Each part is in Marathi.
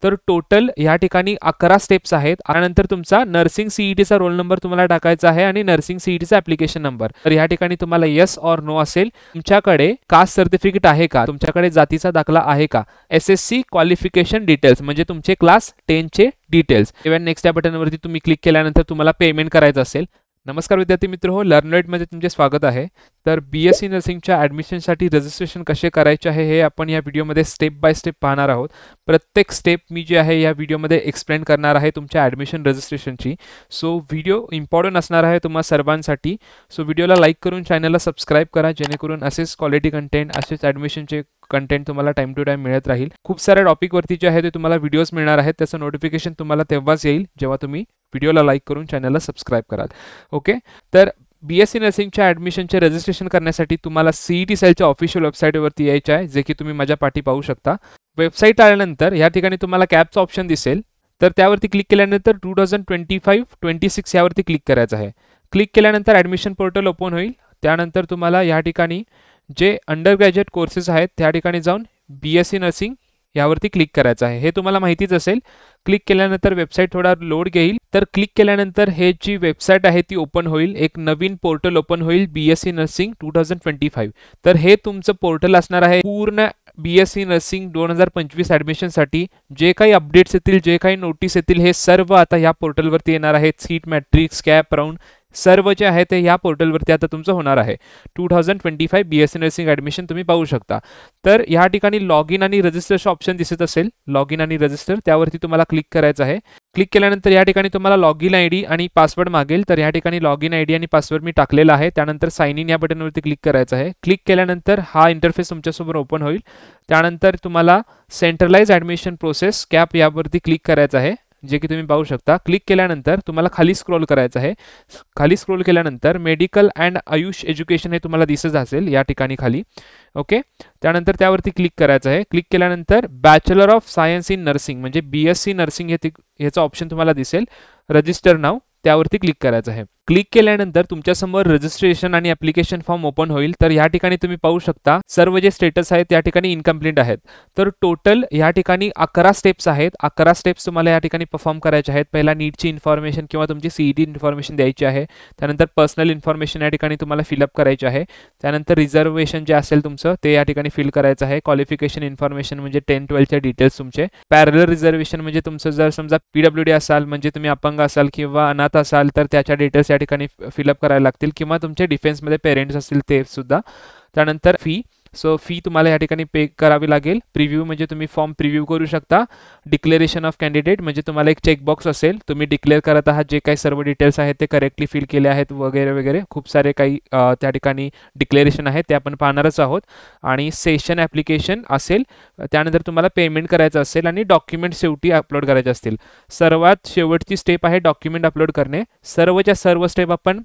तर टोटल या ठिकाणी 11 स्टेप्स आहेत. त्यानंतर तुमचा नर्सिंग सीईटीचा रोल नंबर तुम्हाला टाकायचा आहे आणि नर्सिंग सीईटीचा ॲप्लिकेशन नंबर. तर या ठिकाणी तुम्हाला येस ऑर नो असेल. तुमच्याकडे कास्ट सर्टिफिकेट आहे का, तुमच्याकडे जातीचा दाखला आहे का, SSC क्वालिफिकेशन डिटेल्स म्हणजे तुमचे क्लास 10चे डिटेल्स. इव्हन नेक्स्ट या बटनवरती तुम्ही क्लिक केल्यानंतर तुम्हाला पेमेंट करायचं असेल. नमस्कार विद्यार्थी मित्र हो, लर्नलाइटमध्ये तुमचे स्वागत आहे. तर BSc नर्सिंगच्या ॲडमिशनसाठी रजिस्ट्रेशन कसे करायचे आहे हे आपण या व्हिडिओमध्ये स्टेप बाय स्टेप पाहणार आहोत. प्रत्येक स्टेप मी जे आहे या व्हिडिओमध्ये एक्सप्लेन करणार आहे तुमच्या ॲडमिशन रजिस्ट्रेशनची. सो व्हिडिओ इम्पॉर्टंट असणार आहे तुम्हा सर्वांसाठी. सो व्हिडिओला लाईक करून चॅनलला सबस्क्राईब करा, जेणेकरून असेच क्वालिटी कंटेंट, असेच ॲडमिशनचे कंटेंट तुम्हाला टाइम टू टाइम मिळत राहील. खूप साऱ्या टॉपिकवरती जे आहे ते तुम्हाला व्हिडिओज मिळणार आहेत. त्याचं नोटिफिकेशन तुम्हाला तेव्हाच येईल जेव्हा तुम्ही व्हिडिओला लाईक करून चॅनलला सबस्क्राईब कराल. ओके, तर BSc नर्सिंगच्या ॲडमिशनचे रजिस्ट्रेशन करण्यासाठी तुम्हाला CET सेलच्या ऑफिशियल वेबसाईटवरती यायचं आहे, जे की तुम्ही माझ्या पाठी पाहू शकता. वेबसाईट आल्यानंतर या ठिकाणी तुम्हाला कॅपचा ऑप्शन दिसेल. तर त्यावरती क्लिक केल्यानंतर 2025-26 यावरती क्लिक करायचं आहे. क्लिक केल्यानंतर ॲडमिशन पोर्टल ओपन होईल. त्यानंतर तुम्हाला या ठिकाणी जे अंडर ग्रॅज्युएट कोर्सेस आहेत त्या ठिकाणी जाऊन BSc नर्सिंग यावरती क्लिक करायचं आहे. हे तुम्हाला माहितीच असेल. क्लिक केल्यानंतर वेबसाईट थोडा लोड घेईल. तर क्लिक केल्यानंतर हे जी वेबसाईट आहे ती ओपन होईल. एक नवीन पोर्टल ओपन होईल BSc नर्सिंग 2025. तर हे तुमचं पोर्टल असणार आहे. पूर्ण BSc नर्सिंग 2025 ॲडमिशनसाठी जे काही अपडेट्स येतील, जे काही नोटीस येतील, हे सर्व आता या पोर्टलवरती येणार आहेत. सीट मॅट्रिक्स, कॅप राऊंड सर्व जे आहे ते या पोर्टलवरती आता तुमचं होणार आहे. 2025 BSc नर्सिंग ॲडमिशन तुम्ही पाहू शकता. तर या ठिकाणी लॉग इन आणि रजिस्टरचं ऑप्शन दिसत असेल. लॉग इन आणि रजिस्टर त्यावरती तुम्हाला क्लिक करायचं आहे. क्लिक केल्यानंतर या ठिकाणी तुम्हाला लॉग इन ID आणि पासवर्ड मागेल. तर या ठिकाणी लॉग इन ID आणि पासवर्ड मी टाकलेला आहे. त्यानंतर साइन इन या बटनवरती क्लिक करायचं आहे. क्लिक केल्यानंतर हा इंटरफेस तुमच्यासमोर ओपन होईल. त्यानंतर तुम्हाला सेंट्रलाइज ॲडमिशन प्रोसेस कॅप यावरती क्लिक करायचं आहे, जे की तुम्ही पाहू शकता. क्लिक केल्यानंतर तुम्हाला खाली स्क्रोल करायचं आहे. खाली स्क्रोल केल्यानंतर मेडिकल अँड आयुष एज्युकेशन हे तुम्हाला दिसत असेल या ठिकाणी खाली. ओके, त्यानंतर त्यावरती क्लिक करायचं आहे. क्लिक केल्यानंतर bachelor of science in nursing म्हणजे BSc नर्सिंग ह्याचं ऑप्शन तुम्हाला दिसेल. रजिस्टर नाव त्यावरती क्लिक करायचं आहे. क्लिक केल्यानंतर तुमच्यासमोर रजिस्ट्रेशन आणि ॲप्लिकेशन फॉर्म ओपन होईल. तर या ठिकाणी तुम्ही पाहू शकता सर्व जे स्टेटस आहेत या ठिकाणी इनकम्प्लीट आहेत. तर टोटल या ठिकाणी 11 स्टेप्स आहेत. 11 स्टेप्स तुम्हाला या ठिकाणी परफॉर्म करायचे आहेत. पहिला नीटची इन्फॉर्मेशन किंवा तुमची CET इन्फॉर्मेशन द्यायची आहे. त्यानंतर पर्सनल इन्फॉर्मेशन या ठिकाणी तुम्हाला फिलअप करायची आहे. त्यानंतर रिझर्वेशन जे असेल तुमचं ते या ठिकाणी फिल करायचं आहे. क्वालिफिकेशन इन्फॉर्मेशन म्हणजे 10-12चे डिटेल्स तुमचे. पॅरलल रिझर्वेशन म्हणजे तुमचं जर समजा PWD असाल, म्हणजे तुम्ही अपंग असाल किंवा अनाथ असाल, तर त्याच्या डिटेल्स या ठिकाणी फिलअप करायला लागतील. किंवा तुमचे डिफेन्समध्ये पेरेंट्स असतील ते सुद्धा. त्यानंतर फी, सो फी तुम्हाला या ठिकाणी पे करावी लागेल. प्रिव्ह्यू म्हणजे तुम्ही फॉर्म प्रिव्ह्यू करू शकता. डिक्लेरेशन ऑफ कॅन्डिडेट म्हणजे तुम्हाला एक चेकबॉक्स असेल, तुम्ही डिक्लेअर करत आहात जे काही सर्व डिटेल्स आहेत ते करेक्टली फिल केले आहेत वगैरे वगैरे. खूप सारे काही त्या ठिकाणी डिक्लेरेशन आहेत ते आपण पाहणारच आहोत. आणि सेशन ॲप्लिकेशन असेल. त्यानंतर तुम्हाला पेमेंट करायचं असेल आणि डॉक्युमेंट शेवटी अपलोड करायचे असतील. सर्वात शेवटची स्टेप आहे डॉक्युमेंट अपलोड करणे. सर्वच्या सर्व स्टेप आपण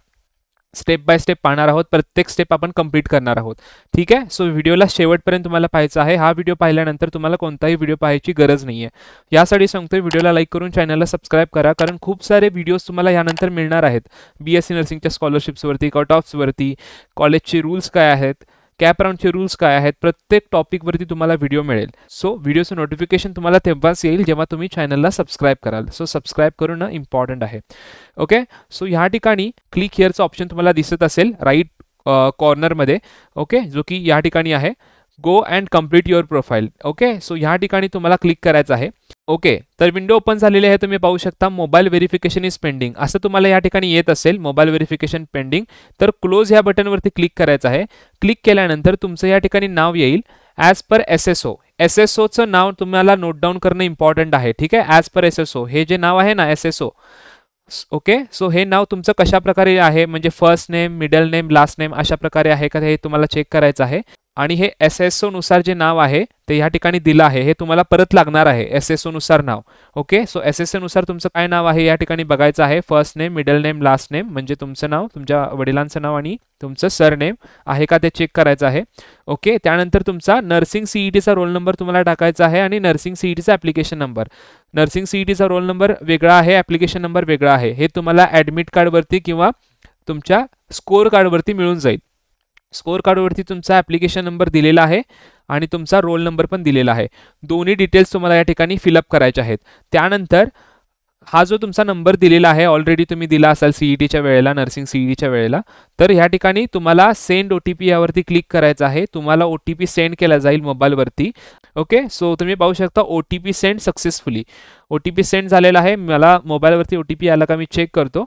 स्टेप बाय स्टेप पाहणार आहोत. प्रत्येक स्टेप आपण कंप्लीट करणार आहोत. ठीक आहे. सो व्हिडिओला शेवटपर्यंत तुम्हाला पाहायचं आहे. हा व्हिडिओ पाहिल्यानंतर तुम्हाला कोणताही व्हिडिओ पाहायची गरज नाही आहे. यासाठी सांगतोय व्हिडिओला लाईक करून चॅनलला सबस्क्राईब करा, कारण खूप सारे व्हिडिओज तुम्हाला यानंतर मिळणार आहेत. BSc नर्सिंगच्या स्कॉलरशिप्सवरती, कट ऑफ्सवरती, कॉलेजचे रूल्स काय आहेत, कॅप राऊंडचे रूल्स काय आहेत, प्रत्येक टॉपिकवरती तुम्हाला व्हिडिओ मिळेल. सो व्हिडिओचं नोटिफिकेशन तुम्हाला तेव्हाच येईल जेव्हा तुम्ही चॅनलला सबस्क्राईब कराल. सो सबस्क्राईब करणं इम्पॉर्टंट आहे. ओके, सो ह्या ठिकाणी क्लिक हिअरचं ऑप्शन तुम्हाला दिसत असेल राईट कॉर्नरमध्ये. ओके, जो की या ठिकाणी आहे go and complete your profile. Okay, so ह्या ठिकाणी तुम्हाला क्लिक करायचं आहे. ओके, तर विंडो ओपन झालेली आहे. तुम्ही पाहू शकता मोबाईल व्हेरिफिकेशन इज पेंडिंग असं तुम्हाला या ठिकाणी येत असेल. Mobile verification pending. तर क्लोज ह्या बटनवरती क्लिक करायचं आहे. क्लिक केल्यानंतर तुमचं या ठिकाणी नाव येईल ॲज पर SSO. SSOचं नाव तुम्हाला नोट डाऊन करणं इम्पॉर्टंट आहे. ठीक आहे, ॲज पर SSO हे जे नाव आहे ना SSO. ओके, सो हे नाव तुमचं कशा प्रकारे आहे, म्हणजे first name, middle name, last name अशा प्रकारे आहे का हे तुम्हाला चेक करायचं आहे. आणि हे SSO नुसार जे नाव आहे ते ह्या ठिकाणी दिलं आहे, हे तुम्हाला परत लागणार आहे SSO नुसार नाव. ओके, सो SSO नुसार तुमचं काय नाव आहे या ठिकाणी बघायचं आहे. First name, middle name, last name म्हणजे तुमचं नाव, तुमच्या वडिलांचं नाव आणि तुमचं सरनेम आहे का ते चेक करायचं आहे. ओके, त्यानंतर तुमचा नर्सिंग CETचा रोल नंबर तुम्हाला टाकायचा आहे आणि नर्सिंग CETचा ॲप्लिकेशन नंबर. नर्सिंग CETचा रोल नंबर वेगळा आहे, ॲप्लिकेशन नंबर वेगळा आहे. हे तुम्हाला ॲडमिट कार्डवरती किंवा तुमच्या स्कोअर कार्डवरती मिळून जाईल. स्कोअर कार्डवरती तुमचा ॲप्लिकेशन नंबर दिलेला आहे आणि तुमचा रोल नंबर पण दिलेला आहे. दोन्ही डिटेल्स तुम्हाला या ठिकाणी फिलअप करायचे आहेत. त्यानंतर हा जो तुमचा नंबर दिलेला आहे ऑलरेडी तुम्ही दिला असाल सीईटीच्या वेळेला, नर्सिंग सीईटीच्या वेळेला, तर ह्या ठिकाणी तुम्हाला सेंड OTP यावरती क्लिक करायचं आहे. तुम्हाला OTP सेंड केला जाईल मोबाईलवरती. ओके, सो तुम्ही पाहू शकता OTP send successfully. OTP send झालेला आहे. मला मोबाईलवरती OTP आला का मी चेक करतो.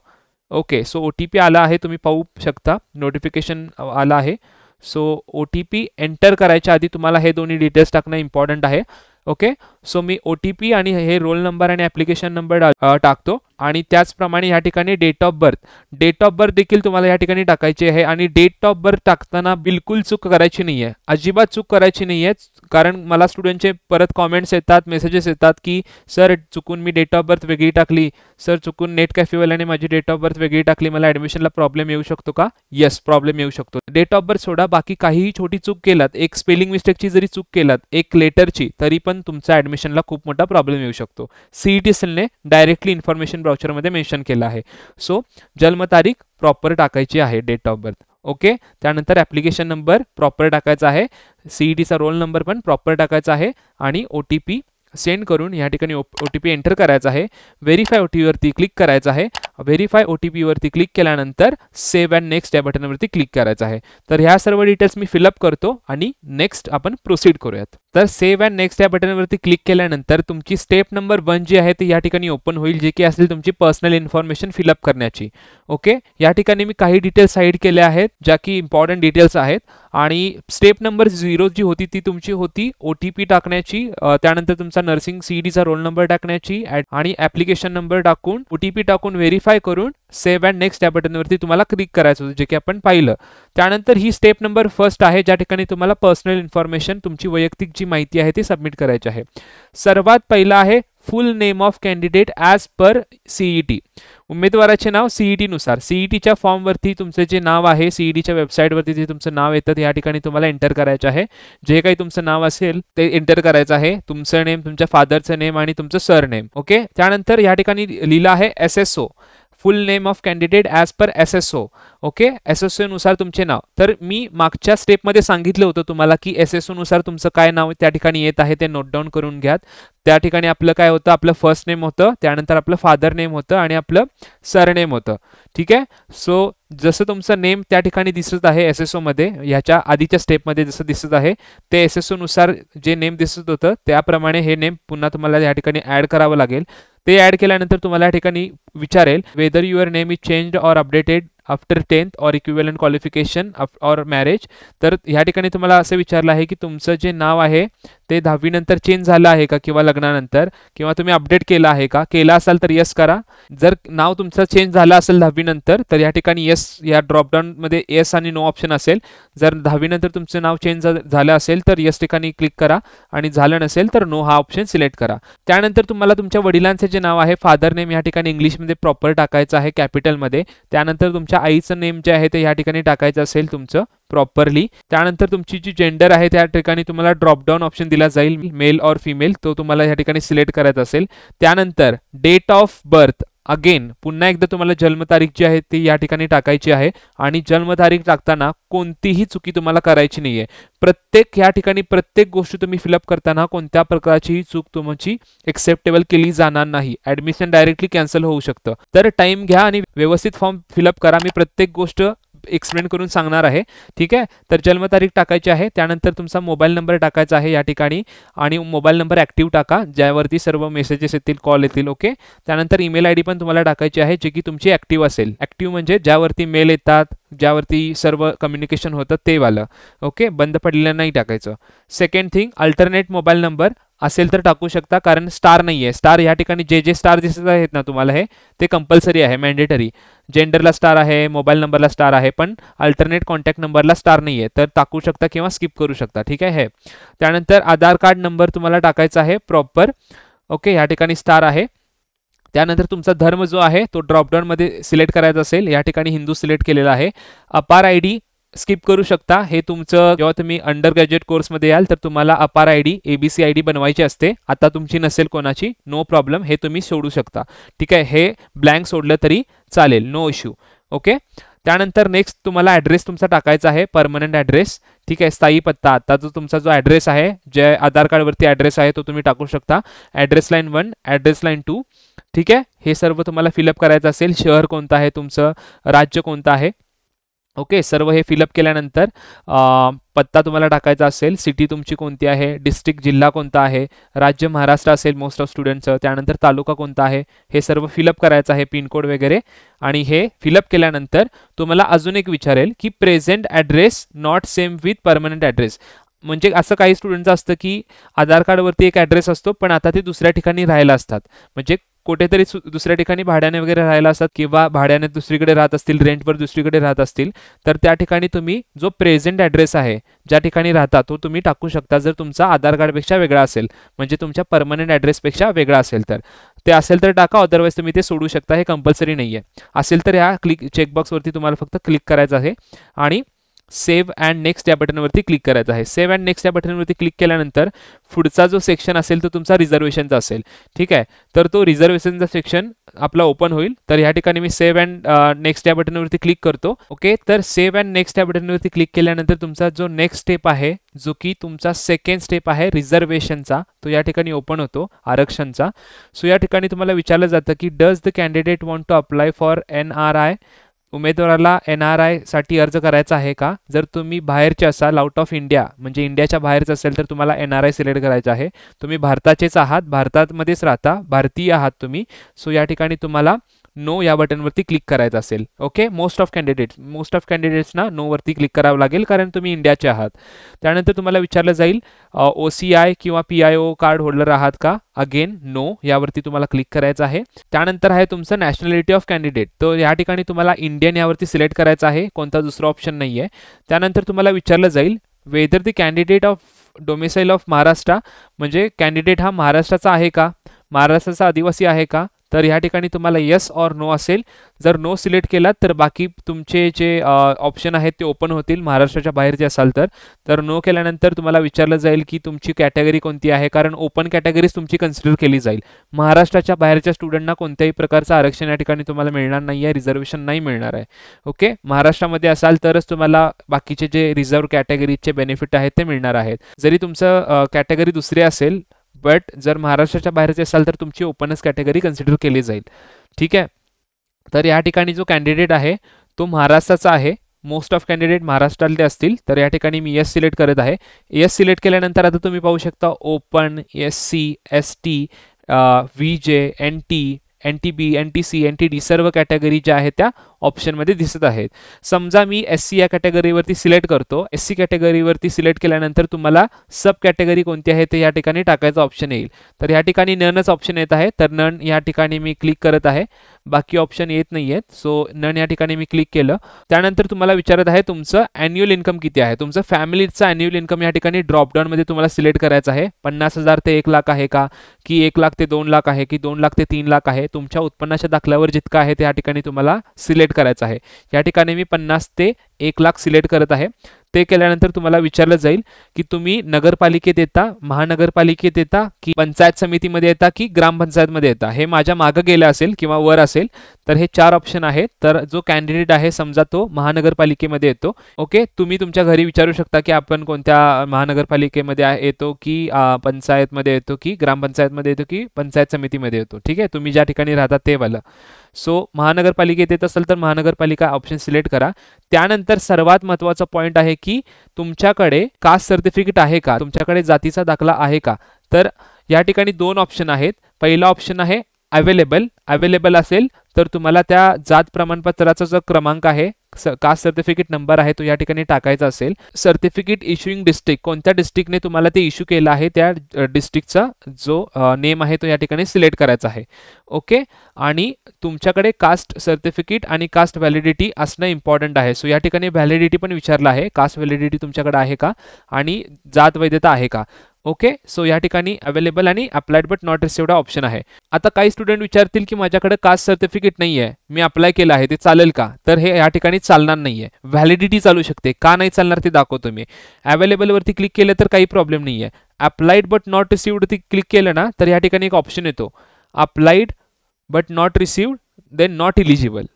ओके, सो OTP आला आहे, तुम्ही पाहू शकता नोटिफिकेशन आला आहे. सो OTP एंटर करायच्या आधी तुम्हाला हे दोन्ही डिटेल्स टाकणं इम्पॉर्टंट आहे. ओके, सो मी OTP आणि हे रोल नंबर आणि ॲप्लिकेशन नंबर टाकतो आणि त्याचप्रमाणे ह्या ठिकाणी डेट ऑफ बर्थ देखील तुम्हाला या ठिकाणी टाकायची आहे. आणि डेट ऑफ बर्थ टाकताना बिलकुल चूक करायची नाही आहे, अजिबात चूक करायची नाही आहे. कारण मला स्टुडंटचे परत कॉमेंट्स येतात, मेसेजेस येतात की सर चुकून मी डेट ऑफ बर्थ वेगळी टाकली, सर चुकून नेट कॅफेवाल्याने माझी डेट ऑफ बर्थ वेगळी टाकली, मला ॲडमिशनला प्रॉब्लेम येऊ शकतो का? येस, प्रॉब्लेम येऊ शकतो. डेट ऑफ बर्थ सोडा, बाकी काहीही छोटी चूक केलात, एक स्पेलिंग मिस्टेकची जरी चूक केलात, एक लेटरची, तरी पण तुमचा ॲडमिशनला खूप मोठा प्रॉब्लेम येऊ शकतो. सीईटी सेलने डायरेक्टली इन्फॉर्मेशन ब्राउचरमध्ये मेन्शन केलं आहे. सो जन्मतारीख प्रॉपर टाकायची आहे, डेट ऑफ बर्थ. ओके, त्यानंतर ॲप्लिकेशन नंबर प्रॉपर टाकायचा आहे, सीईटीचा रोल नंबर पण प्रॉपर टाकायचा आहे आणि OTP सेंड करून या ठिकाणी OTP एंटर करायचा आहे. व्हेरीफाय OTP वरती क्लिक करायचं आहे. व्हेरीफाय OTP वरती क्लिक केल्यानंतर सेव्ह अँड नेक्स्ट या बटनवरती क्लिक करायचं आहे. तर ह्या सर्व डिटेल्स मी फिलअप करतो आणि नेक्स्ट आपण प्रोसीड करूयात. तर सेव्ह अँड नेक्स्ट या बटनवरती क्लिक केल्यानंतर तुमची स्टेप नंबर 1 जी आहे ती या ठिकाणी ओपन होईल, जे की असेल तुमची पर्सनल इन्फॉर्मेशन फिलअप करण्याची. ओके, या ठिकाणी मी काही डिटेल्स साईड केल्या आहेत ज्या की इम्पॉर्टंट डिटेल्स आहेत. आणि स्टेप नंबर 0 जी होती ती तुमची होती OTP टाकण्याची, त्यानंतर तुमचा नर्सिंग सीईटीचा रोल नंबर टाकण्याची आणि ॲप्लिकेशन नंबर टाकून OTP टाकून व्हेरीफाय करून सेव्ह अँड नेक्स्ट या बटनवरती तुम्हाला क्लिक करायचं होतं, जे की आपण पाहिलं. त्यानंतर ही स्टेप नंबर 1 आहे, ज्या ठिकाणी तुम्हाला पर्सनल इन्फॉर्मेशन, तुमची वैयक्तिक जी माहिती आहे ती सबमिट करायची आहे. सर्वात पहिला आहे full name of candidate as per CET. उमेदवाराचे नाव CET नुसार, CETच्या फॉर्मवरती तुमचे जे नाव आहे, CETच्या वेबसाईटवरती जे तुमचं नाव येतं या ठिकाणी तुम्हाला एंटर करायचं आहे. जे काही तुमचं नाव असेल ते एंटर करायचं आहे. तुमचं नेम, तुमच्या फादरचं नेम आणि तुमचं सरनेम. ओके, त्यानंतर या ठिकाणी लिहिलं आहे SSO, full name of candidate as per SSO. Okay, SSO नुसार तुमचे नाव. तर मी मागच्या स्टेपमध्ये सांगितलं होतं तुम्हाला की SSO नुसार तुमचं काय नाव त्या ठिकाणी येत आहे ते नोट डाऊन करून घ्या. त्या ठिकाणी आपलं काय होतं, आपलं फर्स्ट नेम होतं, त्यानंतर आपलं फादर नेम होतं आणि आपलं सरनेम होतं. ठीक आहे, सो जसं तुमचं नेम त्या ठिकाणी दिसत आहे SSO मध्ये, ह्याच्या आधीच्या स्टेपमध्ये जसं दिसत आहे ते SSO नुसार जे नेम दिसत होतं त्याप्रमाणे हे नेम पुन्हा तुम्हाला या ठिकाणी ॲड करावं लागेल. ते ॲड केल्यानंतर तुम्हाला या ठिकाणी विचारेल whether your name is changed or updated after 10th और इक्विव्हॅलंट क्वालिफिकेशन ऑर मॅरेज. तर ह्या ठिकाणी तुम्हाला असं विचारलं आहे की तुमचं जे नाव आहे ते 10वी नंतर चेंज झालं आहे का, किंवा लग्नानंतर, किंवा तुम्ही अपडेट केलं आहे का. केला असाल तर येस करा. जर नाव तुमचं चेंज झालं असेल 10वी नंतर तर या ठिकाणी येस या ड्रॉपडाऊनमध्ये येस आणि नो ऑप्शन असेल. जर 10वी नंतर तुमचं नाव चेंज झालं असेल तर येस ठिकाणी क्लिक करा आणि झालं नसेल तर नो हा ऑप्शन सिलेक्ट करा. त्यानंतर तुम्हाला तुमच्या वडिलांचे जे नाव आहे, फादर नेम या ठिकाणी इंग्लिशमध्ये प्रॉपर टाकायचं आहे कॅपिटलमध्ये. त्यानंतर तुमच्या आईचं नेम जे आहे ते या ठिकाणी टाकायचं असेल तुमचं प्रॉपरली. त्यानंतर तुमची जी जेंडर आहे त्या ठिकाणी तुम्हाला ड्रॉपडाऊन ऑप्शन दिला जाईल, मेल और फिमेल, तो तुम्हाला या ठिकाणी सिलेक्ट करायचा असेल. त्यानंतर डेट ऑफ बर्थ, अगेन पुन्हा एकदा तुम्हाला जन्मतारीख जी आहे ती या ठिकाणी टाकायची आहे. आणि जन्मतारीख टाकताना कोणतीही चुकी तुम्हाला करायची नाहीये. या ठिकाणी प्रत्येक गोष्ट तुम्ही फिलअप करताना कोणत्या प्रकारची चूक तुमची एक्सेप्टेबल केली जाणार नाही. ॲडमिशन डायरेक्टली कॅन्सल होऊ शकतं. तर टाइम घ्या आणि व्यवस्थित फॉर्म फिलअप करा. मी प्रत्येक गोष्ट एक्सप्लेन करून सांगणार आहे. ठीक आहे, तर जन्मतारीख टाकायची आहे. त्यानंतर तुमचा मोबाईल नंबर टाकायचा आहे या ठिकाणी आणि मोबाईल नंबर ॲक्टिव्ह टाका ज्यावरती सर्व मेसेजेस येतील, कॉल येतील. ओके, त्यानंतर ईमेल ID पण तुम्हाला टाकायची आहे जे की तुमची ॲक्टिव्ह असेल. ॲक्टिव्ह म्हणजे ज्यावरती मेल येतात, ज्यावरती सर्व कम्युनिकेशन होतं ते वालं. ओके, बंद पडलेलं नाही टाकायचं. Second thing, alternate mobile number असेल तर टाकू शकता, कारण स्टार नाही आहे. स्टार या ठिकाणी जे स्टार दिसत आहेत ना तुम्हाला हे ते कंपल्सरी आहे, मॅन्डेटरी. जेंडरला स्टार आहे, मोबाईल नंबरला स्टार आहे, पण अल्टरनेट कॉन्टॅक्ट नंबरला स्टार नाही आहे. तर टाकू शकता किंवा स्किप करू शकता. ठीक आहे. त्यानंतर आधार कार्ड नंबर तुम्हाला टाकायचा आहे प्रॉपर. ओके, या ठिकाणी स्टार आहे. त्यानंतर तुमचा धर्म जो आहे तो ड्रॉपडाऊनमध्ये सिलेक्ट करायचा असेल. या ठिकाणी हिंदू सिलेक्ट केलेला आहे. अपार ID स्किप करू शकता. हे तुमचं जेव्हा तुम्ही अंडर ग्रॅज्युएट कोर्समध्ये याल तर तुम्हाला अपार ID ABC ID बनवायची असते. आता तुमची नसेल कोणाची, नो प्रॉब्लेम, हे तुम्ही सोडू शकता. ठीक आहे, हे ब्लँक सोडलं तरी चालेल, नो इश्यू. ओके, त्यानंतर नेक्स्ट तुम्हाला ॲड्रेस तुमचा टाकायचा आहे, परमनंट ॲड्रेस. ठीक आहे, स्थायी पत्ता. आता जो तुमचा जो ॲड्रेस आहे, जे आधार कार्डवरती ॲड्रेस आहे तो तुम्ही टाकू शकता. Address line 1, address line 2. ठीक आहे, हे सर्व तुम्हाला फिलअप करायचं असेल. शहर कोणतं आहे तुमचं, राज्य कोणतं आहे. ओके, सर्व हे फिलअप केल्यानंतर पत्ता तुम्हाला टाकायचा असेल. सिटी तुमची कोणती आहे, डिस्ट्रिक्ट जिल्हा कोणता आहे, राज्य महाराष्ट्र असेल मोस्ट ऑफ स्टुडंटचं. त्यानंतर तालुका कोणता आहे हे सर्व फिलअप करायचं आहे, पिनकोड वगैरे. आणि हे फिलअप केल्यानंतर तुम्हाला अजून एक विचारेल की present address not same with permanent address. म्हणजे असं काही स्टुडंटचं असतं की आधार कार्डवरती एक ॲड्रेस असतो पण आता ते दुसऱ्या ठिकाणी राहायला असतात. म्हणजे कुठेतरी दुसऱ्या ठिकाणी भाड्याने वगैरे राहायला असतात किंवा भाड्याने दुसरीकडे राहत असतील, रेंटवर दुसरीकडे राहत असतील, तर त्या ठिकाणी तुम्ही जो प्रेझेंट ॲड्रेस आहे ज्या ठिकाणी राहता तो तुम्ही टाकू शकता. जर तुमचा आधार कार्डपेक्षा वेगळा असेल, म्हणजे तुमच्या परमनंट ॲड्रेसपेक्षा वेगळा असेल तर ते असेल तर टाका, अदरवाईज तुम्ही ते सोडू शकता. हे कंपल्सरी नाही आहे. असेल तर ह्या चेकबॉक्सवरती तुम्हाला फक्त क्लिक करायचं आहे आणि सेव्ह अँड नेक्स्ट या बटनवरती क्लिक करायचं आहे. सेव्ह अँड नेक्स्ट या बटनवरती क्लिक केल्यानंतर पुढचा जो सेक्शन असेल तो तुमचा रिझर्वेशनचा असेल. ठीक आहे, तर तो रिझर्वेशनचा सेक्शन आपला ओपन होईल. तर ह्या ठिकाणी मी सेव्ह अँड नेक्स्ट या बटनवरती क्लिक करतो. ओके, तर सेव्ह अँड नेक्स्ट या बटनवरती क्लिक केल्यानंतर तुमचा जो नेक्स्ट स्टेप आहे, जो की तुमचा सेकंड स्टेप आहे रिझर्वेशनचा, तो या ठिकाणी ओपन होतो, आरक्षणचा. सो या ठिकाणी तुम्हाला विचारलं जातं की does the candidate want to apply for NRI. उमेदवाराला NRI साठी अर्ज करायचा आहे का. जर तुम्ही बाहेरचे असाल, आउट ऑफ इंडिया म्हणजे इंडियाच्या बाहेरच असेल तर तुम्हाला NRI सिलेक्ट करायचं आहे. तुम्ही भारताचेच आहात, भारतामध्येच राहता, भारतीय आहात तुम्ही. सो या ठिकाणी तुम्हाला नो या बटनवरती क्लिक करायचं असेल. ओके, मोस्ट ऑफ कॅन्डिडेट्सना नोवरती क्लिक करावं लागेल कारण तुम्ही इंडियाचे आहात. त्यानंतर तुम्हाला विचारलं जाईल OCI किंवा PIO कार्ड होल्डर आहात का. अगेन नो यावरती तुम्हाला क्लिक करायचं आहे. त्यानंतर आहे तुमचं नॅशनॅलिटी ऑफ कॅन्डिडेट. तो या ठिकाणी तुम्हाला इंडियन यावरती सिलेक्ट करायचं आहे, कोणता दुसरा ऑप्शन नाही आहे. त्यानंतर तुम्हाला विचारलं जाईल whether the candidate of domicile of Maharashtra, म्हणजे कॅन्डिडेट हा महाराष्ट्राचा आहे का, महाराष्ट्राचा आदिवासी आहे का. तर ह्या ठिकाणी तुम्हाला येस और नो असेल. जर नो सिलेक्ट केलात तर बाकी तुमचे जे ऑप्शन आहेत ते ओपन होतील महाराष्ट्राच्या बाहेरचे असाल तर नो केल्यानंतर तुम्हाला विचारलं जाईल की तुमची कॅटेगरी कोणती आहे, कारण ओपन कॅटेगरीज तुमची कन्सिडर केली जाईल. महाराष्ट्राच्या बाहेरच्या स्टुडंटना कोणत्याही प्रकारचं आरक्षण या ठिकाणी तुम्हाला मिळणार नाही आहे, रिझर्वेशन नाही मिळणार आहे. ओके, महाराष्ट्रामध्ये असाल तरच तुम्हाला बाकीचे जे रिझर्व कॅटेगरीचे बेनिफिट आहेत ते मिळणार आहेत. जरी तुमचं कॅटेगरी दुसरी असेल बट जर महाराष्ट्राच्या बाहेरचे असाल तर तुमची ओपनच कॅटेगरी कन्सिडर केली जाईल. ठीक आहे, तर या ठिकाणी जो कॅन्डिडेट आहे तो महाराष्ट्राचा आहे. मोस्ट ऑफ कॅन्डिडेट महाराष्ट्रातले असतील तर या ठिकाणी मी येस सिलेक्ट करत आहे. येस सिलेक्ट केल्यानंतर आता तुम्ही पाहू शकता open, SC, ST, VJ, NT, NTB, NTC, NTD सर्व कॅटेगरी ज्या आहेत त्या ऑप्शनमध्ये दिसत आहेत. समजा मी SC या कॅटेगरीवरती सिलेक्ट करतो. SC कॅटेगरीवरती सिलेक्ट केल्यानंतर तुम्हाला सब कॅटेगरी कोणती आहे ते या ठिकाणी टाकायचं ऑप्शन येईल. तर या ठिकाणी ननच ऑप्शन येत आहे, तर नन या ठिकाणी मी क्लिक करत आहे. बाकी ऑप्शन येत नाही आहेत, सो नन या ठिकाणी मी क्लिक केलं. त्यानंतर तुम्हाला विचारत आहे तुमचं ॲन्युअल इन्कम किती आहे. तुमचं फॅमिलीचा ॲन्युअल इन्कम या ठिकाणी ड्रॉपडाऊनमध्ये तुम्हाला सिलेक्ट करायचं आहे. 50,000 ते 1 लाख आहे का, की 1 लाख ते 2 लाख आहे, की 2 लाख ते 3 लाख आहे. तुमच्या उत्पन्नाच्या दाखल्यावर जितकं आहे त्या ठिकाणी तुम्हाला सिलेक्ट करायचं आहे. या ठिकाणी मी 50 ते 1 लाख सिलेक्ट करत आहे. ते केल्यानंतर तुम्हाला विचारलं जाईल की तुम्ही नगरपालिकेत येता, महानगरपालिकेत येता, की पंचायत समितीमध्ये येता, की ग्रामपंचायतमध्ये येता. हे माझ्या मागं गेलं असेल किंवा वर असेल तर हे 4 ऑप्शन आहेत. तर जो कॅन्डिडेट आहे समजा तो महानगरपालिकेमध्ये येतो. ओके, तुम्ही तुमच्या घरी विचारू शकता की आपण कोणत्या महानगरपालिकेमध्ये येतो, की पंचायतमध्ये येतो, की ग्रामपंचायतमध्ये येतो, की पंचायत समितीमध्ये येतो. ठीक आहे, तुम्ही ज्या ठिकाणी राहता ते वालं. सो महानगरपालिकेत येत असेल तर महानगरपालिका ऑप्शन सिलेक्ट करा. त्यानंतर सर्वात महत्त्वाचा पॉईंट आहे की तुमच्याकडे कास्ट सर्टिफिकेट आहे का, तुमच्याकडे जातीचा दाखला आहे का. तर या ठिकाणी 2 ऑप्शन आहेत. पहिला ऑप्शन आहे अवेलेबल असेल तर तुम्हाला त्या जात प्रमाणपत्राचा जो क्रमांक आहे, कास्ट सर्टिफिकेट नंबर आहे तो या ठिकाणी टाकायचा असेल. सर्टिफिकेट इश्युइंग डिस्ट्रिक्ट, कोणत्या डिस्ट्रिक्टने तुम्हाला ते इश्यू केलं आहे त्या डिस्ट्रिक्टचा जो नेम आहे तो या ठिकाणी सिलेक्ट करायचा आहे. ओके, आणि तुमच्याकडे कास्ट सर्टिफिकेट आणि कास्ट व्हॅलिडिटी असणं इम्पॉर्टंट आहे. सो या ठिकाणी व्हॅलिडिटी पण विचारलं आहे, कास्ट व्हॅलिडिटी तुमच्याकडे आहे का आणि जात वैधता आहे का. ओके, सो या ठिकाणी अवेलेबल आणि applied but not received option आहे. आता काही स्टुडंट विचारतील की माझ्याकडे कास्ट सर्टिफिकेट नाही आहे, मी अप्लाय केलं आहे, ते चालेल का. तर हे या ठिकाणी चालणार नाही आहे. व्हॅलिडिटी चालू शकते, का नाही चालणार ते दाखवतो मी. अवेलेबलवरती क्लिक केलं तर काही प्रॉब्लेम नाही आहे. Applied but not received click केलं ना तर या ठिकाणी एक ऑप्शन येतो, applied but not received then not eligible.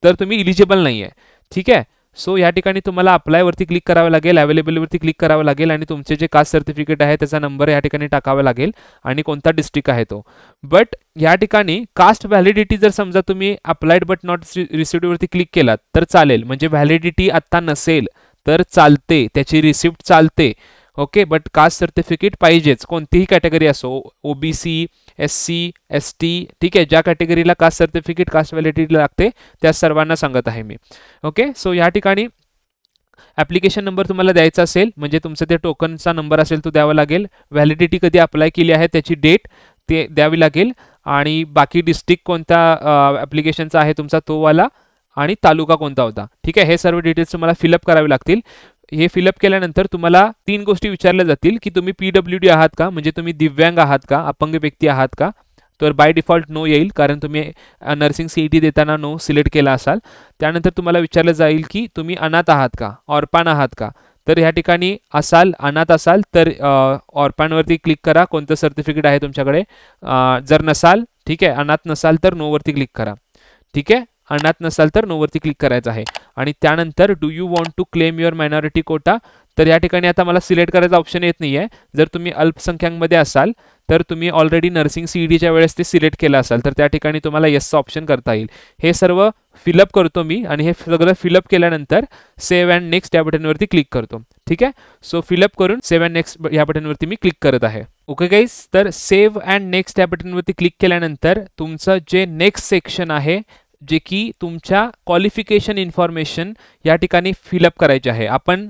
तर तुम्ही इलिजिबल नाही आहे. ठीक आहे. सो या ठिकाणी तुम्हाला अप्लायवरती क्लिक करावं लागेल, अवेलेबलवरती क्लिक करावं लागेल आणि तुमचे जे कास्ट सर्टिफिकेट आहे त्याचा नंबर या ठिकाणी टाकावा लागेल आणि कोणता डिस्ट्रिक्ट आहे तो. बट या ठिकाणी कास्ट व्हॅलिडिटी जर समजा तुम्ही अप्लाइड बट नॉट रिसिव्डवरती क्लिक केलात तर चालेल, म्हणजे व्हॅलिडिटी आत्ता नसेल तर चालते, त्याची रिसिप्ट चालते. ओके. बट कास्ट सर्टिफिकेट पाहिजेच, कोणतीही कॅटेगरी असो, ओबीसी, SC, ST. ठीक आहे. ज्या कॅटेगरीला कास्ट सर्टिफिकेट, कास्ट व्हॅलिडिटी लागते त्या सर्वांना सांगत आहे मी. ओके. सो या ठिकाणी ॲप्लिकेशन नंबर तुम्हाला द्यायचा असेल, म्हणजे तुमचं ते टोकनचा नंबर असेल तो द्यावा लागेल. व्हॅलिडिटी कधी अप्लाय केली आहे त्याची डेट ते द्यावी लागेल आणि बाकी डिस्ट्रिक्ट कोणत्या ॲप्लिकेशनचा आहे तुमचा तो वाला आणि तालुका कोणता होता. ठीक आहे. हे सर्व डिटेल्स तुम्हाला फिलअप करावे लागतील. हे फिलअप केल्यानंतर तुम्हाला 3 गोष्टी विचारल्या जातील की तुम्ही PWD आहात का, म्हणजे तुम्ही दिव्यांग आहात का, अपंग व्यक्ती आहात का. तर बाय डिफॉल्ट नो येईल, कारण तुम्ही नर्सिंग CET देताना नो सिलेक्ट केला असाल. त्यानंतर तुम्हाला विचारलं जाईल की तुम्ही अनाथ आहात का, ऑर्फान आहात का. तर ह्या ठिकाणी असाल, अनाथ असाल तर ऑर्फानवरती क्लिक करा, कोणतं सर्टिफिकेट आहे तुमच्याकडे. जर नसाल, ठीक आहे, अनाथ नसाल तर नोवरती क्लिक करा. ठीक आहे. अनाथ नसाल तर नोवरती क्लिक करायचं आहे. आणि त्यानंतर do you want to claim your minority quota. तर या ठिकाणी आता मला सिलेक्ट करायचा ऑप्शन येत नाही आहे. जर तुम्ही अल्पसंख्याकमध्ये असाल तर तुम्ही ऑलरेडी नर्सिंग CETच्या वेळेस ते सिलेक्ट केलं असाल तर त्या ठिकाणी तुम्हाला येसचा ऑप्शन करता येईल. हे सर्व फिलअप करतो मी आणि हे सगळं फिलअप केल्यानंतर सेव्ह अँड नेक्स्ट या बटनवरती क्लिक करतो. ठीक आहे. सो फिलअप करून सेव्ह अँड नेक्स्ट या बटनवरती मी क्लिक करत आहे. Okay guys. तर सेव्ह अँड नेक्स्ट या बटनवरती क्लिक केल्यानंतर तुमचं जे नेक्स्ट सेक्शन आहे, जे की तुमच्या क्वालिफिकेशन इन्फॉर्मेशन या ठिकाणी फिलअप करायचे आहे. आपण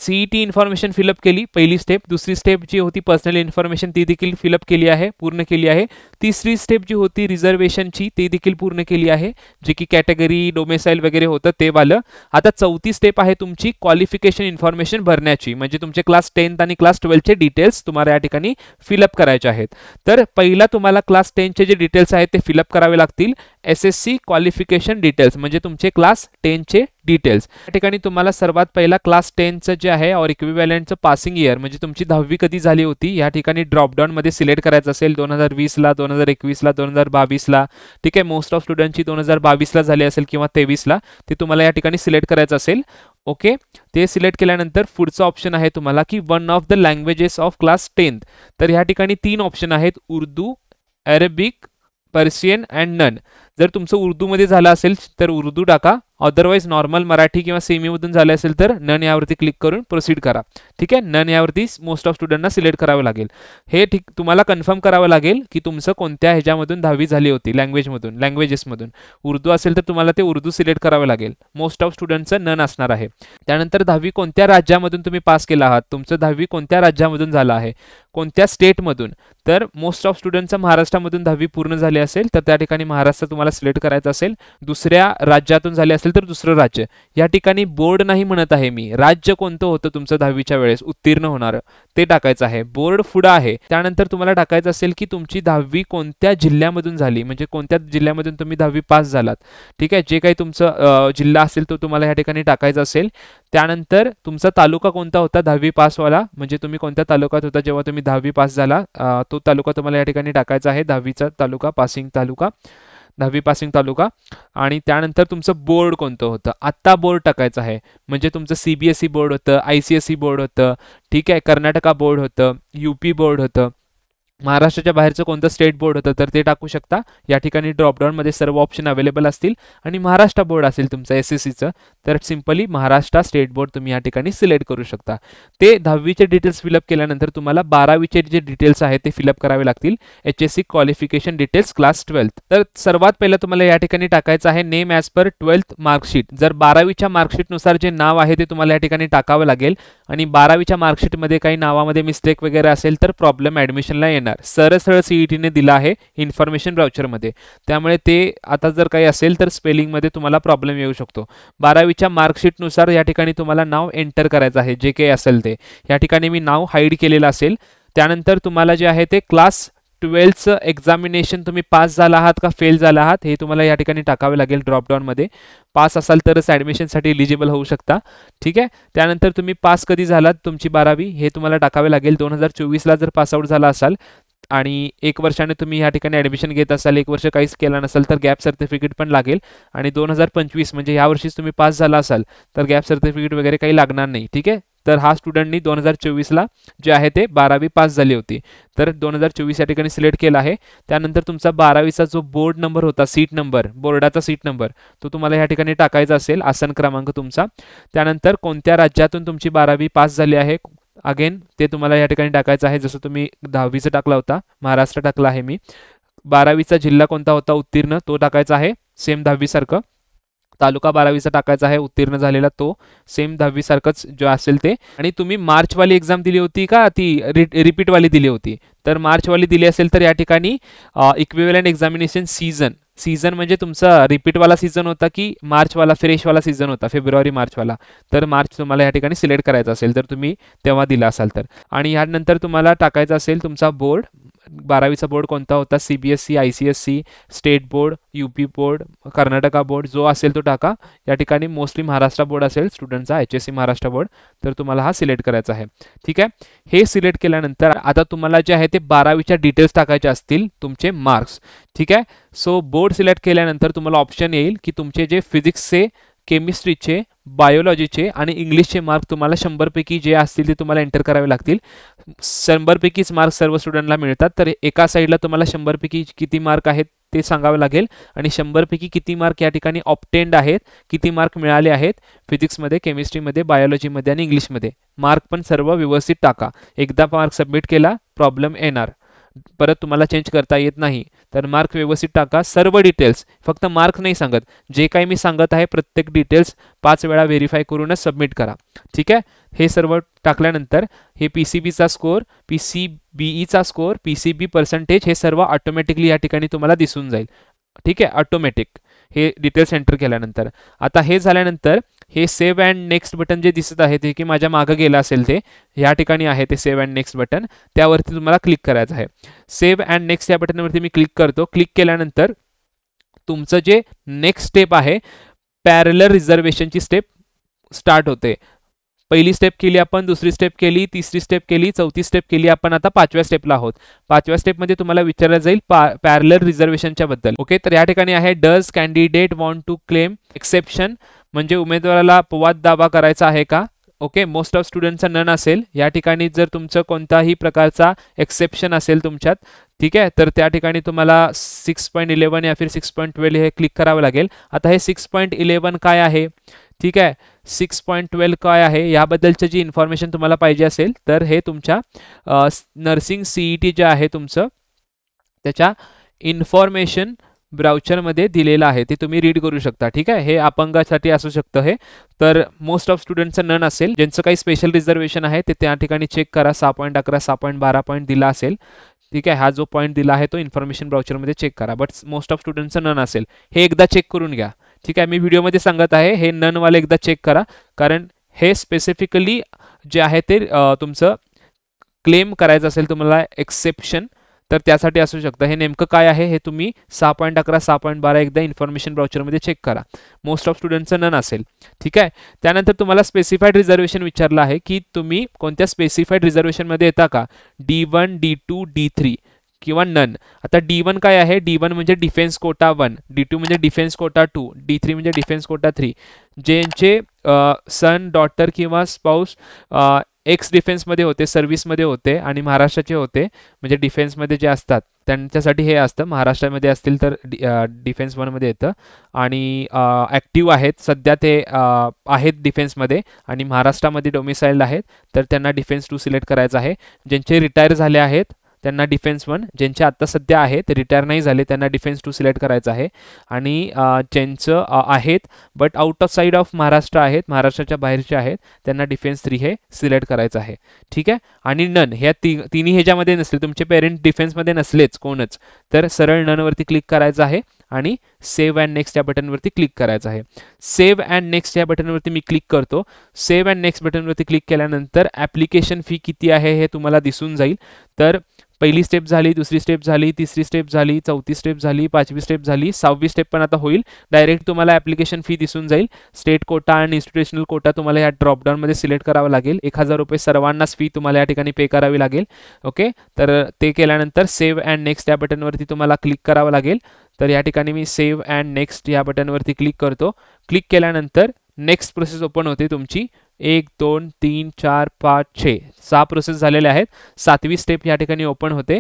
CET इन्फॉर्मेशन फिलअप केली, पहिली स्टेप. दुसरी स्टेप जी होती पर्सनल इन्फॉर्मेशन ती देखील फिलअप केली आहे, पूर्ण केली आहे. तिसरी स्टेप जी होती रिझर्वेशनची ती देखील पूर्ण केली आहे, जे की कॅटेगरी, डोमेसाईल वगैरे होतं ते वालं. आता चौथी स्टेप आहे तुमची क्वालिफिकेशन इन्फॉर्मेशन भरण्याची, म्हणजे तुमचे क्लास 10th आणि क्लास 12चे डिटेल्स तुम्हाला या ठिकाणी फिलअप करायचे आहेत. तर पहिला तुम्हाला क्लास 10चे जे डिटेल्स आहेत ते फिलअप करावे लागतील. SSC क्वालिफिकेशन डिटेल्स म्हणजे तुमचे क्लास 10चे डिटेल्स. या ठिकाणी तुम्हाला सर्वात पहिला क्लास 10चं जे आहे और इक्विव्हॅलंटचं पासिंग इयर, म्हणजे तुमची 10वी कधी झाली होती या ठिकाणी ड्रॉपडाऊनमध्ये सिलेक्ट करायचं असेल. 2020ला, 2021ला, 2022ला. ठीक आहे. मोस्ट ऑफ स्टुडंटची 2022ला झाली असेल किंवा 23ला, ते तुम्हाला या ठिकाणी सिलेक्ट करायचं असेल. ओके. ते सिलेक्ट केल्यानंतर पुढचा ऑप्शन आहे तुम्हाला की one of the languages of class 10th. तर या ठिकाणी 3 ऑप्शन आहेत, Urdu, Arabic, Persian and none. जर तुमचं उर्दूमध्ये झालं असेल तर उर्दू टाका, अदरवाईज नॉर्मल मराठी किंवा सेमीमधून झालं असेल तर नन यावरती क्लिक करून प्रोसीड करा. ठीक आहे. नन यावरती मोस्ट ऑफ स्टुडंटना सिलेक्ट करावं लागेल. हे ठीक तुम्हाला कन्फर्म करावं लागेल की तुमचं कोणत्या ह्याच्यामधून 10वी झाली होती, लँग्वेजेसमधून. उर्दू असेल तर तुम्हाला ते उर्दू सिलेक्ट करावं लागेल. मोस्ट ऑफ स्टुडंटचं नन असणार आहे. त्यानंतर 10वी कोणत्या राज्यामधून तुम्ही पास केला आहात, तुमचं 10वी कोणत्या राज्यामधून झालं आहे, कोणत्या स्टेटमधून. तर मोस्ट ऑफ स्टुडंटचं महाराष्ट्रामधून 10वी पूर्ण झाली असेल तर त्या ठिकाणी महाराष्ट्र तुम्हाला सिलेक्ट करायचं असेल. दुसऱ्या राज्यातून झाले असेल तर दुसरं राज्य. या ठिकाणी बोर्ड नाही म्हणत आहे मी, राज्य कोणतं होतं तुमचं 10वीच्या वेळेस उत्तीर्ण होणार ते टाकायचं आहे. बोर्ड पुढं आहे. त्यानंतर तुम्हाला टाकायचं असेल की तुमची 10वी कोणत्या जिल्ह्यामधून झाली, म्हणजे कोणत्या जिल्ह्यामधून तुम्ही 10वी पास झालात. ठीक आहे. जे काही तुमचं जिल्हा असेल तो तुम्हाला या ठिकाणी टाकायचा असेल. त्यानंतर तुमचा तालुका कोणता होता 10वी पासवाला, म्हणजे तुम्ही कोणत्या तालुक्यात होता जेव्हा तुम्ही 10वी पास झाला, तो तालुका तुम्हाला या ठिकाणी टाकायचा आहे. 10वीचा तालुका, पासिंग तालुका, 10वी पासिंग तालुका. आणि त्यानंतर तुमचं बोर्ड कोणतं होतं, आत्ता बोर्ड टाकायचं आहे. म्हणजे तुमचं CBSE बोर्ड होतं, ICSE बोर्ड होतं. ठीक आहे. कर्नाटका बोर्ड होतं, UP बोर्ड होतं. महाराष्ट्राच्या बाहेरचं कोणतं स्टेट बोर्ड होतं तर ते टाकू शकता. या ठिकाणी ड्रॉपडाऊनमध्ये सर्व ऑप्शन अवेलेबल असतील. आणि महाराष्ट्र बोर्ड असेल तुमचं SSCचं तर सिम्पली महाराष्ट्र स्टेट बोर्ड तुम्ही या ठिकाणी सिलेक्ट करू शकता. ते 10वीचे डिटेल्स फिलअप केल्यानंतर तुम्हाला 12वीचे जे डिटेल्स आहेत ते फिलअप करावे लागतील. HSC qualification details class 12th. तर सर्वात पहिलं तुम्हाला या ठिकाणी टाकायचं आहे name as per 12th marksheet. जर 12वीच्या मार्कशीटनुसार जे नाव आहे ते तुम्हाला या ठिकाणी टाकावं लागेल. आणि 12वीच्या मार्कशीटमध्ये काही नावामध्ये मिस्टेक वगैरे असेल तर प्रॉब्लेम ॲडमिशनला येणार. सरळ CETने दिला आहे इन्फॉर्मेशन ब्राउचरमध्ये, त्यामुळे ते आता जर काही असेल तर स्पेलिंगमध्ये तुम्हाला प्रॉब्लेम येऊ शकतो. 12वीच्या मार्कशीटनुसार या ठिकाणी तुम्हाला नाव एंटर करायचं आहे, जे काही असेल ते. या ठिकाणी मी नाव हाईड केलेलं असेल. त्यानंतर तुम्हाला जे आहे ते क्लास 12चं एक्झामिनेशन तुम्ही पास झाला आहात का फेल झाला आहात हे तुम्हाला या ठिकाणी टाकावे लागेल ड्रॉपडाऊनमध्ये. पास असाल तरच ॲडमिशनसाठी एलिजिबल होऊ शकता. ठीक आहे. त्यानंतर तुम्ही पास कधी झालात तुमची 12वी हे तुम्हाला टाकावे लागेल. 2024ला जर पासआउट झाला असाल आणि 1 वर्षाने तुम्ही ह्या ठिकाणी ॲडमिशन घेत असाल, 1 वर्ष काहीच केलं नसाल तर गॅप सर्टिफिकेट पण लागेल. आणि 2025 म्हणजे ह्या वर्षीच तुम्ही पास झाला असाल तर गॅप सर्टिफिकेट वगैरे काही लागणार नाही. ठीक आहे. तर हा स्टुडंटनी 2024ला जे आहे ते 12वी पास झाली होती. तर 2024 या ठिकाणी सिलेक्ट केला आहे. त्यानंतर तुमचा 12वीचा जो बोर्ड नंबर होता, सीट नंबर, बोर्डाचा सीट नंबर, तो तुम्हाला या ठिकाणी टाकायचा असेल, आसन क्रमांक तुमचा. त्यानंतर कोणत्या राज्यातून तुमची 12वी पास झाली आहे अगेन ते तुम्हाला या ठिकाणी टाकायचं आहे. जसं तुम्ही 10वीचा टाकला होता, महाराष्ट्र टाकला आहे मी. 12वीचा जिल्हा कोणता होता उत्तीर्ण तो टाकायचा आहे, सेम 10वी सारखं. तालुका 12वीचा टाकायचा आहे उत्तीर्ण झालेला, तो सेम 10वी सारखंच जो असेल ते. आणि तुम्ही मार्चवाली एक्झाम दिली होती का ती रिपीटवाली दिली होती? तर मार्चवाली दिली असेल तर या ठिकाणी इक्विव्हॅलंट एक्झामिनेशन सीझन म्हणजे तुमचा रिपीटवाला सीझन होता की मार्चवाला फ्रेशवाला सीझन होता, फेब्रुवारी मार्चवाला. तर मार्च तुम्हाला या ठिकाणी सिलेक्ट करायचा असेल तर तुम्ही तेव्हा दिला असाल तर. आणि ह्यानंतर तुम्हाला टाकायचा असेल तुमचा बोर्ड, 12वीचा बोर्ड कोणता होता, CBSE, ICSE, state board, UP board, Karnataka board, जो असेल तो टाका. या ठिकाणी मोस्टली महाराष्ट्र बोर्ड असेल स्टुडंटचा, HSC महाराष्ट्र बोर्ड, तर तुम्हाला हा सिलेक्ट करायचा आहे. ठीक आहे. हे सिलेक्ट केल्यानंतर आता तुम्हाला जे आहे ते 12वीच्या डिटेल्स टाकायचे असतील, तुमचे मार्क्स. ठीक आहे. सो बोर्ड सिलेक्ट केल्यानंतर तुम्हाला ऑप्शन येईल की तुमचे जे फिजिक्सचे, केमिस्ट्रीचे, बायोलॉजीचे आणि इंग्लिशचे मार्क तुम्हाला 100 पैकी जे असतील ते तुम्हाला एंटर करावे लागतील. 100 पैकीच मार्क सर्व स्टुडंटला मिळतात. तर एका साईडला तुम्हाला 100 पैकी किती मार्क आहेत ते सांगावे लागेल आणि 100 पैकी किती मार्क या ठिकाणी ऑब्टेन्ड आहेत, किती मार्क मिळाले आहेत फिजिक्समध्ये, केमिस्ट्रीमध्ये, बायोलॉजीमध्ये आणि इंग्लिशमध्ये. मार्क पण सर्व व्यवस्थित टाका. एकदा मार्क सबमिट केला प्रॉब्लेम येणार, परत तुम्हाला चेंज करता येत नाही. तर मार्क व्यवस्थित टाका, सर्व डिटेल्स, फक्त मार्क नाही सांगत, जे काही मी सांगत आहे प्रत्येक डिटेल्स 5 वेळा व्हेरीफाय करूनच सबमिट करा. ठीक आहे. हे सर्व टाकल्यानंतर हे PCBचा स्कोअर, PCBEचा स्कोअर, PCB पर्सेंटेज हे सर्व ऑटोमॅटिकली या ठिकाणी तुम्हाला दिसून जाईल. ठीक आहे, ऑटोमॅटिक हे डिटेल्स एंटर केल्यानंतर. आता हे झाल्यानंतर हे सेव्ह अँड नेक्स्ट बटन जे दिसत आहे ते की माझ्या मागं गेलं असेल ते या ठिकाणी आहे ते सेव्ह अँड नेक्स्ट बटन, त्यावरती तुम्हाला क्लिक करायचं आहे. सेव्ह अँड नेक्स्ट या बटनवरती मी क्लिक करतो. क्लिक केल्यानंतर तुमचं जे नेक्स्ट स्टेप आहे पॅरलल रिझर्वेशनची स्टेप स्टार्ट होते. पहिली स्टेप केली आपण, दुसरी स्टेप केली, तिसरी स्टेप केली, चौथी स्टेप केली, आपण आता 5व्या स्टेपला आहोत. 5व्या स्टेपमध्ये तुम्हाला विचारलं जाईल पॅरलल रिझर्वेशनच्या बद्दल. ओके, तर या ठिकाणी आहे does candidate want to claim exception, म्हणजे उमेदवाराला अपवाद दावा करायचा आहे का. ओके, मोस्ट ऑफ स्टुडंटचा नन असेल. या ठिकाणी जर तुमचं कोणताही प्रकारचा एक्सेप्शन असेल तुमच्यात, ठीक आहे, तर त्या ठिकाणी तुम्हाला 6.11 या फिर 6.12 हे क्लिक करावं लागेल. आता हे 6.11 काय आहे, ठीक आहे, 6.12 काय आहे याबद्दलची जी इन्फॉर्मेशन तुम्हाला पाहिजे असेल तर हे तुमच्या नर्सिंग CET जे आहे तुमचं त्याच्या इन्फॉर्मेशन ब्राउचरमध्ये दिलेलं आहे, ते तुम्ही रीड करू शकता. ठीक आहे. हे अपंगासाठी असू शकतं हे. तर मोस्ट ऑफ स्टुडंटचं नन असेल, ज्यांचं काही स्पेशल रिझर्वेशन आहे ते त्या ठिकाणी चेक करा. 6.11, 6.12 पॉईंट दिला असेल. ठीक आहे, हा जो पॉईंट दिला आहे तो इन्फॉर्मेशन ब्राउचरमध्ये चेक करा. बट मोस्ट ऑफ स्टुडंटचं नन असेल, हे एकदा चेक करून घ्या. ठीक आहे, मी व्हिडिओमध्ये सांगत आहे हे ननवाले एकदा चेक करा, कारण हे स्पेसिफिकली जे आहे ते तुमचं क्लेम करायचं असेल तुम्हाला एक्सेप्शन, तर त्यासाठी असू शकतं. हे नेमकं काय आहे हे तुम्ही 6.11, 6.12 एकदा इन्फॉर्मेशन ब्राउचरमध्ये चेक करा. मोस्ट ऑफ स्टुडंटचं नन असेल. ठीक आहे. त्यानंतर तुम्हाला स्पेसिफाईड रिझर्वेशन विचारलं आहे की तुम्ही कोणत्या स्पेसिफाईड रिझर्वेशनमध्ये येता का, D1, D2, D3 किंवा नन. आता D1 काय आहे, D1 म्हणजे डिफेन्स कोटा 1, D2 म्हणजे डिफेन्स कोटा 2, D3 म्हणजे डिफेन्स कोटा 3. ज्यांचे सन, डॉटर किंवा स्पाऊस एक्स डिफेन्समध्ये होते, सर्व्हिसमध्ये होते आणि महाराष्ट्राचे होते, म्हणजे डिफेन्समध्ये जे असतात त्यांच्यासाठी हे असतं. महाराष्ट्रामध्ये असतील तर डिफेन्स 1मध्ये येतं. आणि ॲक्टिव्ह आहेत सध्या ते आहेत डिफेन्समध्ये आणि महाराष्ट्रामध्ये डोमिसाइल्ड आहेत, तर त्यांना डिफेन्स 2 सिलेक्ट करायचं आहे. ज्यांचे रिटायर झाले आहेत त्यांना डिफेन्स 1, ज्यांचे आत्ता सध्या आहेत रिटायर नाही झाले त्यांना डिफेन्स 2 सिलेक्ट करायचं आहे. आणि ज्यांचं आहेत but out of side of Maharashtra आहेत, महाराष्ट्राच्या बाहेरचे आहेत, त्यांना डिफेन्स 3 हे सिलेक्ट करायचं आहे. ठीक आहे. आणि नन ह्या तिन्ही ह्याच्यामध्ये नसले, तुमचे पेरेंट डिफेन्समध्ये नसलेच कोणच, तर सरळ ननवरती क्लिक करायचं आहे आणि सेव्ह अँड नेक्स्ट या बटनवरती क्लिक करायचं आहे. सेव्ह अँड नेक्स्ट या बटनवरती मी क्लिक करतो. सेव्ह अँड नेक्स्ट बटनवरती क्लिक केल्यानंतर ॲप्लिकेशन फी किती आहे हे तुम्हाला दिसून जाईल. तर पहिली स्टेप झाली, दुसरी स्टेप झाली, तिसरी स्टेप झाली, चौथी स्टेप झाली, पाचवी स्टेप झाली, 6वी स्टेप पण आता होईल. डायरेक्ट तुम्हाला ॲप्लिकेशन फी दिसून जाईल. स्टेट कोटा आणि इन्स्टिट्यूशनल कोटा तुम्हाला या ड्रॉपडाऊनमध्ये सिलेक्ट करावं लागेल. 1000 रुपये सर्वांनाच फी तुम्हाला या ठिकाणी पे करावी लागेल. ओके, तर ते केल्यानंतर सेव्ह अँड नेक्स्ट या बटनवरती तुम्हाला क्लिक करावं लागेल. तर या ठिकाणी मी सेव्ह अँड नेक्स्ट या बटनवरती क्लिक करतो. क्लिक केल्यानंतर नेक्स्ट प्रोसेस ओपन होते तुमची. 1 2 3 4 5 6 6 प्रोसेस झालेल्या आहेत. 7वी स्टेप या ठिकाणी ओपन होते,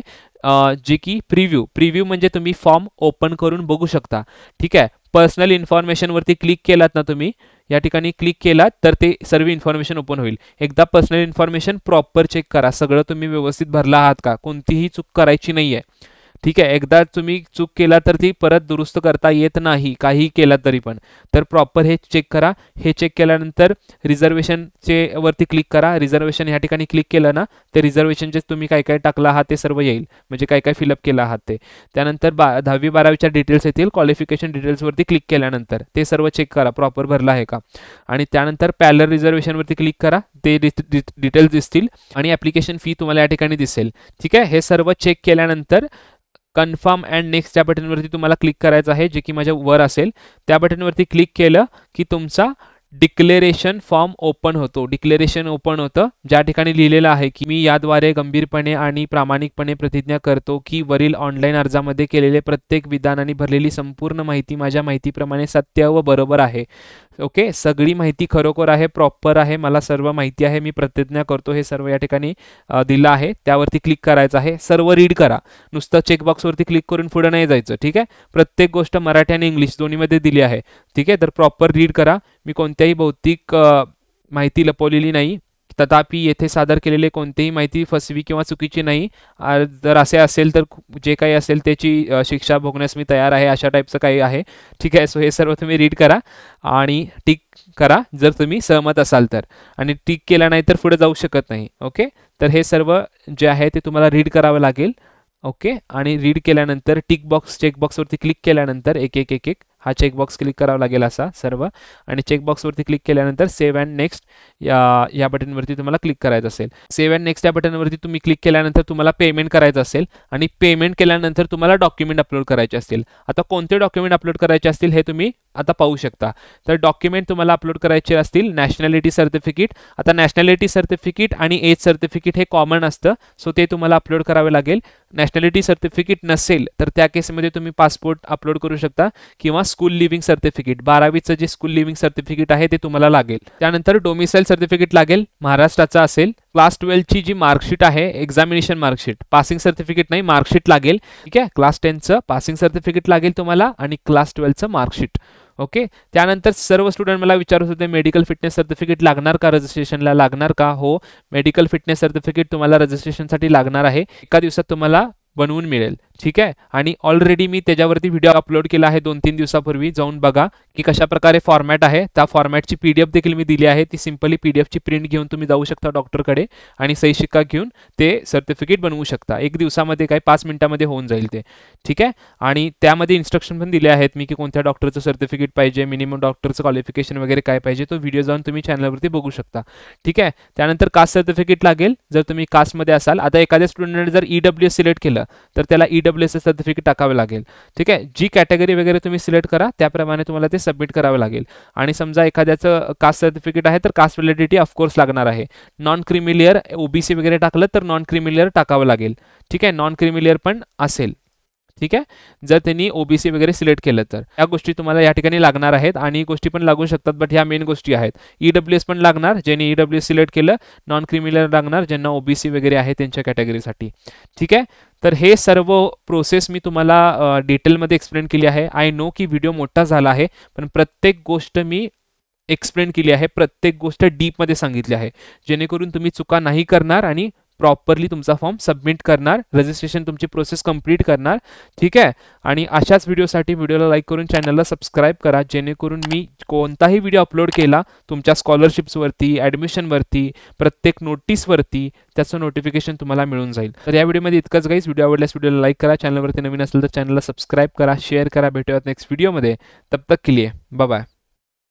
जी की प्रिव्ह्यू म्हणजे तुम्ही फॉर्म ओपन करून बघू शकता. ठीक आहे, पर्सनल इन्फॉर्मेशनवरती क्लिक केलात ना तुम्ही, या ठिकाणी क्लिक केलात तर ते सर्व इन्फॉर्मेशन ओपन होईल. एकदा पर्सनल इन्फॉर्मेशन प्रॉपर चेक करा, सगळं तुम्ही व्यवस्थित भरला आहात का, कोणतीही चूक करायची नाही आहे. ठीक आहे, एकदा तुम्ही चूक केला तर ती परत दुरुस्त करता येत नाही, काहीही केला तरी पण. तर प्रॉपर हे चेक करा. हे चेक केल्यानंतर रिझर्वेशनचे वरती क्लिक करा. रिझर्वेशन ह्या ठिकाणी क्लिक केलं ना, ते रिझर्वेशनचे तुम्ही काय काय टाकला आहात ते सर्व येईल, म्हणजे काय काय फिलअप केलं आहात ते. त्यानंतर 10वी 12वीच्या डिटेल्स येतील. क्वालिफिकेशन डिटेल्सवरती क्लिक केल्यानंतर ते सर्व चेक करा प्रॉपर भरला आहे का. आणि त्यानंतर पॅरलल रिझर्वेशनवरती क्लिक करा, ते डिटेल्स दिसतील आणि ॲप्लिकेशन फी तुम्हाला या ठिकाणी दिसेल. ठीक आहे, हे सर्व चेक केल्यानंतर कन्फर्म अँड नेक्स्ट या बटनवरती तुम्हाला क्लिक करायचं आहे, जे की माझ्या वर असेल. त्या बटनवरती क्लिक केलं की तुमचा डिक्लेरेशन फॉर्म ओपन होतो. डिक्लेरेशन ओपन होतं, ज्या ठिकाणी लिहिलेलं आहे की मी याद्वारे गंभीरपणे आणि प्रामाणिकपणे प्रतिज्ञा करतो की वरील ऑनलाईन अर्जामध्ये केलेले प्रत्येक विधान आणि भरलेली संपूर्ण माहिती माझ्या माहितीप्रमाणे सत्य व बरोबर आहे. ओके, सगळी माहिती खरोखर आहे, प्रॉपर आहे, मला सर्व माहिती आहे, मी प्रतिज्ञा करतो, हे सर्व या ठिकाणी दिलं आहे. त्यावरती क्लिक करायचं आहे. सर्व रीड करा, नुसतं चेकबॉक्सवरती क्लिक करून पुढे नाही जायचं. ठीक आहे, प्रत्येक गोष्ट मराठी आणि इंग्लिश दोन्हीमध्ये दिली आहे. ठीक आहे, तर प्रॉपर रीड करा. मी कोणत्याही भौतिक माहिती लपवलेली नाही, तथापि येथे सादर केलेले कोणतीही माहिती फसवी किंवा चुकीची नाही. जर असे असेल तर जे काही असेल त्याची शिक्षा भोगण्यास मी तयार आहे, अशा टाईपचं काही आहे. ठीक आहे, सो हे सर्व तुम्ही रीड करा आणि टिक करा जर तुम्ही सहमत असाल तर, आणि टिक केला नाही तर पुढे जाऊ शकत नाही. ओके, तर हे सर्व जे आहे ते तुम्हाला रीड करावं लागेल. ओके, आणि रीड केल्यानंतर टिक बॉक्स चेकबॉक्सवरती क्लिक केल्यानंतर एक हा चेकबॉक्स क्लिक करावा लागेल असा सर्व. आणि चेकबॉक्सवरती क्लिक केल्यानंतर सेव्ह अँड नेक्स्ट या बटनवरती तुम्हाला क्लिक करायचं असेल. सेव्ह अँड नेक्स्ट या बटनवरती तुम्ही क्लिक केल्यानंतर तुम्हाला पेमेंट करायचं असेल, आणि पेमेंट केल्यानंतर तुम्हाला डॉक्युमेंट अपलोड करायचे असतील. आता कोणते डॉक्युमेंट अपलोड करायचे असतील हे तुम्ही आता पाहू शकता. तर डॉक्युमेंट तुम्हाला अपलोड करायचे असतील नॅशनॅलिटी सर्टिफिकेट. आता नॅशनॅलिटी सर्टिफिकेट आणि एज सर्टिफिकेट हे कॉमन असतं, सो ते तुम्हाला अपलोड करावे लागेल. नॅशनॅलिटी सर्टिफिकेट नसेल तर त्या केसमध्ये तुम्ही पासपोर्ट अपलोड करू शकता, किंवा स्कूल लिव्हिंग सर्टिफिकेट 12वीचं जे स्कूल लिव्हिंग सर्टिफिकेट आहे ते तुम्हाला लागेल. त्यानंतर डोमिसाईल सर्टिफिकेट लागेल, महाराष्ट्राचा असेल. क्लास 12ची जी मार्कशीट आहे, एक्झामिनेशन मार्कशीट, पासिंग सर्टिफिकेट नाही, मार्कशीट लागेल. ठीक आहे, क्लास 10चं पासिंग सर्टिफिकेट लागेल तुम्हाला, आणि क्लास 12चं मार्कशीट. ओके, त्यानंतर सर्व स्टुडंट मला विचारत होते मेडिकल फिटनेस सर्टिफिकेट लागणार का, रजिस्ट्रेशनला लागणार का. हो, मेडिकल फिटनेस सर्टिफिकेट तुम्हाला रजिस्ट्रेशनसाठी लागणार आहे. एका दिवसात तुम्हाला बनवून मिळेल. ठीक आहे, आणि ऑलरेडी मी त्याच्यावरती व्हिडिओ अपलोड केला आहे 2-3 दिवसापूर्वी, जाऊन बघा की कशा प्रकारे फॉर्मॅट आहे. त्या फॉर्मॅटची PDF देखील मी दिली आहे. ती सिंपली PDFची प्रिंट घेऊन तुम्ही जाऊ शकता डॉक्टरकडे आणि सही शिक्का घेऊन ते सर्टिफिकेट बनवू शकता. 1 दिवसामध्ये काय 5 मिनिटामध्ये होऊन जाईल ते. ठीक आहे, आणि त्यामध्ये इन्स्ट्रक्शन पण दिले आहेत मी की कोणत्या डॉक्टरचं सर्टिफिकेट पाहिजे, मिनिमम डॉक्टरचं क्वालिफिकेशन वगैरे काय पाहिजे, तो व्हिडिओ जाऊन तुम्ही चॅनलवरती बघू शकता. ठीक आहे, त्यानंतर कास्ट सर्टिफिकेट लागेल जर तुम्ही कास्टमध्ये असाल. आता एखाद्या स्टुडंटने जर EWS सिलेक्ट केलं तर त्याला EWS सर्टिफिकेट टाकावे लागेल. ठीक आहे, जी कॅटेगरी वगैरे तुम्ही सिलेक्ट करा त्याप्रमाणे तुम्हाला ते सबमिट करावे लागेल. आणि समजा एखाद्याचं कास्ट सर्टिफिकेट आहे तर कास्ट व्हॅलिडिटी ऑफकोर्स लागणार आहे. नॉन क्रिमिलियर OBC वगैरे टाकलं तर नॉन क्रिमिलियर टाकावं लागेल. ठीक आहे, नॉन क्रिमिलियर पण असेल. ठीक आहे, जर त्यांनी OBC वगैरे सिलेक्ट केलं तर या गोष्टी तुम्हाला या ठिकाणी लागणार आहेत. आणि गोष्टी पण लागू शकतात, बट ह्या मेन गोष्टी आहेत. EWS पण लागणार, ज्यांनी EWS सिलेक्ट केलं. नॉन क्रिमिलियर लागणार, ज्यांना OBC वगैरे आहे त्यांच्या कॅटेगरीसाठी. ठीक आहे, तर हे सर्व प्रोसेस मी तुम्हाला डिटेलमध्ये एक्सप्लेन केली आहे. आय नो की व्हिडिओ मोठा झाला आहे, पण प्रत्येक गोष्ट मी एक्सप्लेन केली आहे, प्रत्येक गोष्ट डीपमध्ये सांगितली आहे, जेणेकरून तुम्ही चुका नाही करणार आणि प्रॉपरली तुमचा फॉर्म सबमिट करणार, रजिस्ट्रेशन तुमची प्रोसेस कंप्लीट करणार. ठीक आहे, आणि अशाच व्हिडिओसाठी व्हिडिओला लाईक करून चॅनलला सबस्क्राईब करा, जेणेकरून मी कोणताही व्हिडिओ अपलोड केला तुमच्या स्कॉलरशिप्सवरती, ॲडमिशनवरती, प्रत्येक नोटीसवरती त्याचं नोटिफिकेशन तुम्हाला मिळून जाईल. तर या व्हिडिओमध्ये इतकंच गाईज. व्हिडिओ आवडल्यास व्हिडिओला लाईक करा, चॅनलवरती नवीन असेल तर चॅनलला सबस्क्राईब करा, शेअर करा. भेटूयात नेक्स्ट व्हिडिओमध्ये. तब तक के लिए बाय बाय.